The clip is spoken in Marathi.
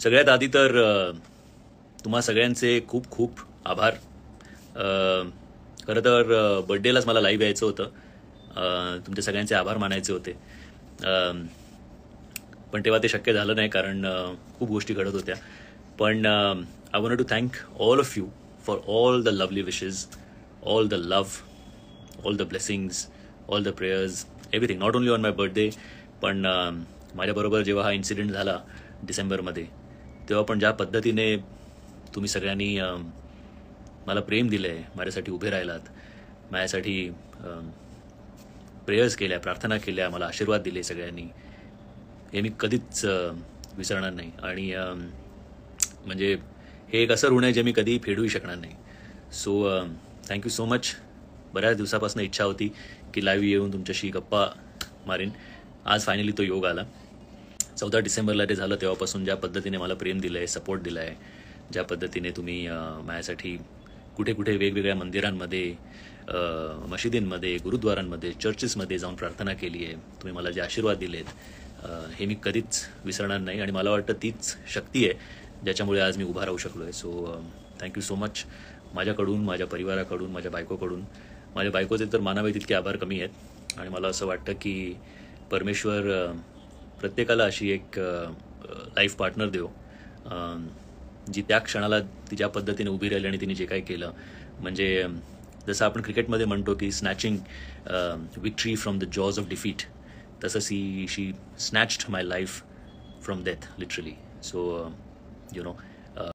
सगळ्यात आधी तर तुम्हा सगळ्यांचे खूप खूप आभार. खरं तर बड्डेलाच मला लाईव्ह यायचं होतं. तुमच्या सगळ्यांचे आभार मानायचे होते. पण तेव्हा ते शक्य झालं नाही कारण खूप गोष्टी घडत होत्या. पण I want to thank all of you for all the lovely wishes, all the love, all the blessings, all the prayers, everything. Not only on my birthday, पण माझ्याबरोबर जेव्हा हा इन्सिडेंट झाला डिसेंबरमध्ये, तेव्हा पण ज्या पद्धतीने तुम्ही सगळ्यांनी मला प्रेम दिलं आहे, माझ्यासाठी उभे राहिलात, माझ्यासाठी प्रेयर्स केल्या, प्रार्थना केल्या, मला आशीर्वाद दिले सगळ्यांनी, हे मी कधीच विसरणार नाही. आणि म्हणजे हे एक असं ऋण आहे जे मी कधी फेडूही शकणार नाही. So thank you so much. बऱ्याच दिवसापासून इच्छा होती की लाईव्ह येऊन तुमच्याशी गप्पा मारीन. आज फायनली तो योग आला. 14 डिसेंबरला ते झालं. तेव्हापासून ज्या पद्धतीने मला प्रेम दिलं आहे, सपोर्ट दिला आहे, ज्या पद्धतीने तुम्ही माझ्यासाठी कुठे कुठे वेगवेगळ्या मंदिरांमध्ये, मशिदींमध्ये, गुरुद्वारांमध्ये, चर्चेसमध्ये जाऊन प्रार्थना केली आहे, तुम्ही मला जे आशीर्वाद दिलेत, हे मी कधीच विसरणार नाही. आणि मला वाटतं तीच शक्ती आहे ज्याच्यामुळे आज मी उभा राहू शकलो आहे. So thank you so much. माझ्याकडून, माझ्या परिवाराकडून, माझ्या बायकोकडून. माझ्या बायकोचे तर मानावे तितके आभार कमी आहेत. आणि मला असं वाटतं की परमेश्वर प्रत्येकाला अशी एक लाईफ पार्टनर देव, जी त्या क्षणाला ती ज्या पद्धतीने उभी राहिली आणि तिने जे काही केलं, म्हणजे जसं आपण क्रिकेटमध्ये म्हणतो की snatching victory from the jaws of defeat, तसं she snatched my life from death literally. So you no